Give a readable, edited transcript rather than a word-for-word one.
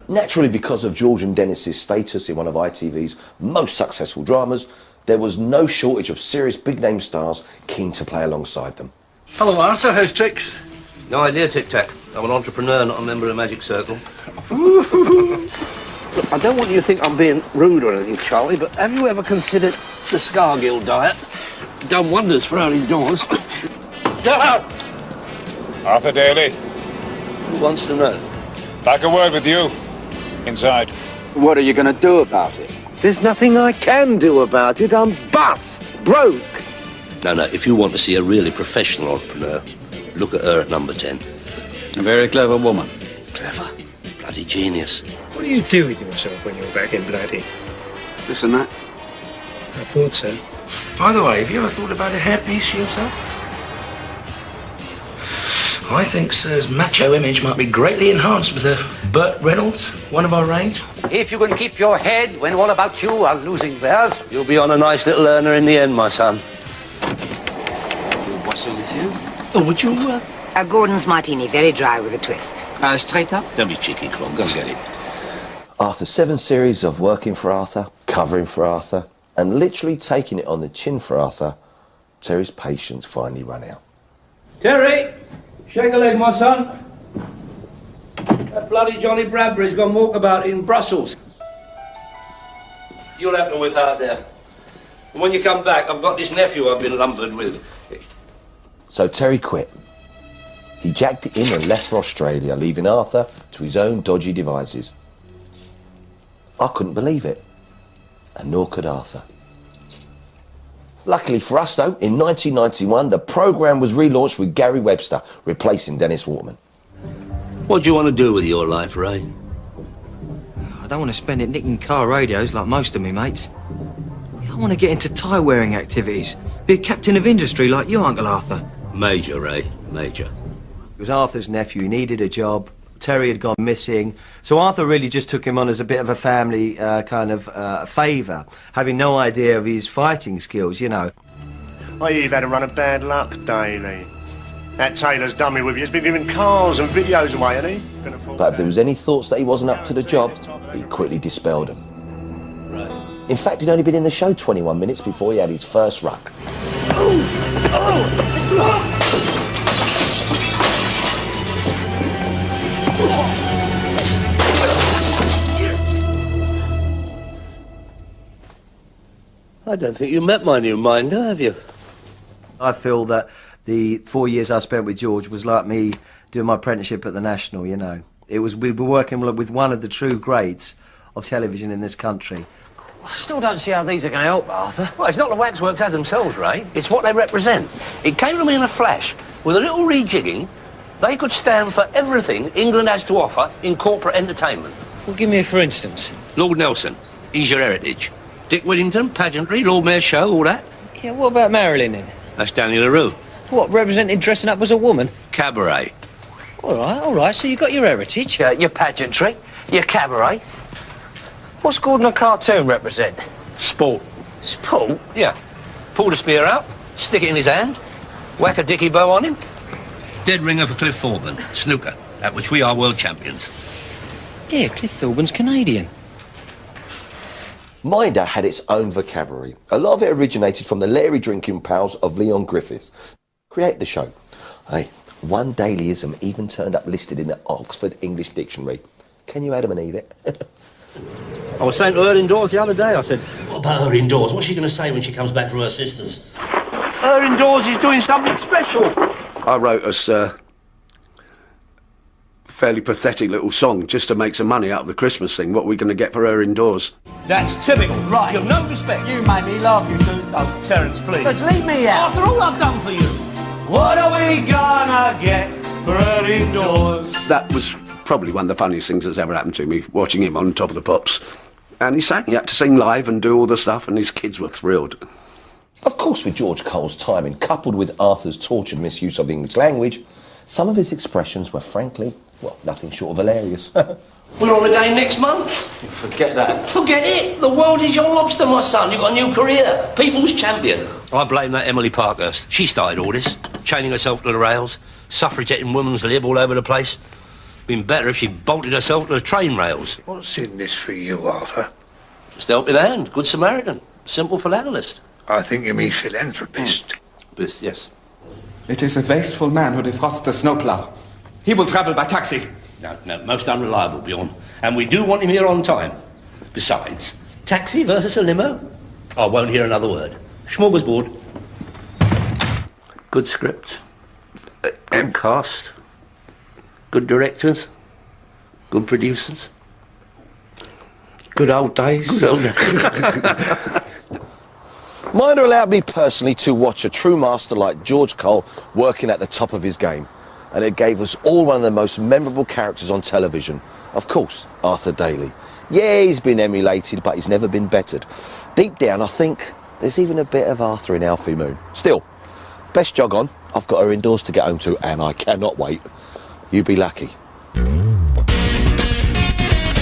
Naturally, because of George and Dennis's status in one of ITV's most successful dramas, there was no shortage of serious big-name stars keen to play alongside them. Hello, Arthur. How's tricks? No idea, Tic Tac. I'm an entrepreneur, not a member of the Magic Circle. Look, I don't want you to think I'm being rude or anything, Charlie, but have you ever considered the Scargill diet? Done wonders for early doors. Get out! Arthur Daly. Who wants to know? Like a word with you. Inside. What are you going to do about it? There's nothing I can do about it. I'm bust. Broke. No, if you want to see a really professional entrepreneur, look at her at number 10. A very clever woman. Clever? Bloody genius. What do you do with yourself when you're back in Bloody? Listen, that. I thought so. By the way, have you ever thought about a hairpiece yourself? I think Sir's macho image might be greatly enhanced with a Burt Reynolds, one of our range. If you can keep your head when all about you are losing theirs. You'll be on a nice little earner in the end, my son. What's all this here? Oh, would you, A Gordon's martini, very dry with a twist. Straight up? Don't be cheeky, Clon. Go and get it. After 7 series of working for Arthur, covering for Arthur, and literally taking it on the chin for Arthur, Terry's patience finally ran out. Terry, shake a leg, my son. That bloody Johnny Bradbury's gone walkabout in Brussels. You'll have to whip out there. And when you come back, I've got this nephew I've been lumbered with. So Terry quit. He jacked it in and left for Australia, leaving Arthur to his own dodgy devices. I couldn't believe it, and nor could Arthur. Luckily for us, though, in 1991, the programme was relaunched with Gary Webster, replacing Dennis Waterman. What do you want to do with your life, Ray? I don't want to spend it nicking car radios like most of me mates. I want to get into tie-wearing activities. Be a captain of industry like you, Uncle Arthur. Major, Ray. Major. It was Arthur's nephew. He needed a job. Terry had gone missing. So Arthur really just took him on as a bit of a family favour, having no idea of his fighting skills, you know. Oh, you've had a run of bad luck, Daly. That Taylor's done me with you. He's been giving cars and videos away, hasn't he? But if there was any thoughts that he wasn't up to the job, he quickly dispelled them. Right. In fact, he'd only been in the show 21 minutes before he had his first ruck. I don't think you met my new minder, have you? I feel that the 4 years I spent with George was like me doing my apprenticeship at the National, you know. We were working with one of the true greats of television in this country. I still don't see how these are going to help, Arthur. Well, it's not the waxworks as themselves, Ray. It's what they represent. It came to me in a flash. With a little rejigging, they could stand for everything England has to offer in corporate entertainment. Well, give me a for instance. Lord Nelson, he's your heritage. Dick Whittington, pageantry, Lord Mayor's show, all that. Yeah, what about Marilyn then? That's Danny LaRue. What, representing dressing up as a woman? Cabaret. All right, so you got your heritage. Your pageantry, your cabaret. What's Gordon a cartoon represent? Sport. Sport? Yeah. Pull the spear out, stick it in his hand, whack a dicky bow on him. Dead ringer for Cliff Thorburn, snooker, at which we are world champions. Yeah, Cliff Thorburns Canadian. Minder had its own vocabulary. A lot of it originated from the leery drinking pals of Leon Griffith. Create the show. Hey, one Dailyism even turned up listed in the Oxford English Dictionary. Can you Adam and Eve it? I was saying to her indoors the other day, I said... What about her indoors? What's she going to say when she comes back from her sister's? Her indoors is doing something special. I wrote us a fairly pathetic little song just to make some money out of the Christmas thing. What are we going to get for her indoors? That's typical. Right. You've no respect. You made me laugh, you do. Oh, Terence, please. But leave me out. After all I've done for you. What are we gonna get for her indoors? That was probably one of the funniest things that's ever happened to me, watching him on Top of the Pops. And he sang. He had to sing live and do all the stuff, and his kids were thrilled. Of course, with George Cole's timing, coupled with Arthur's tortured misuse of the English language, some of his expressions were frankly, well, nothing short of hilarious. We're on again next month. Forget that. Forget it. The world is your lobster, my son. You've got a new career. People's champion. I blame that Emily Parkhurst. She started all this, chaining herself to the rails, suffragetting women's lib all over the place. Been better if she'd bolted herself to the train rails. What's in this for you, Arthur? Just helping hand. Good Samaritan. Simple philatelist. I think you mean philanthropist. Yes. It is a wasteful man who defrosts the snowplow. He will travel by taxi. No, most unreliable, Bjorn. And we do want him here on time. Besides, taxi versus a limo? I won't hear another word. Smorgasbord. Good script. Good cast. Good directors. Good producers. Good old days. Good old days. Mine allowed me personally to watch a true master like George Cole working at the top of his game. And it gave us all one of the most memorable characters on television. Of course, Arthur Daly. Yeah, he's been emulated, but he's never been bettered. Deep down, I think there's even a bit of Arthur in Alfie Moon. Still, best jog on. I've got her indoors to get home to, and I cannot wait. You be lucky.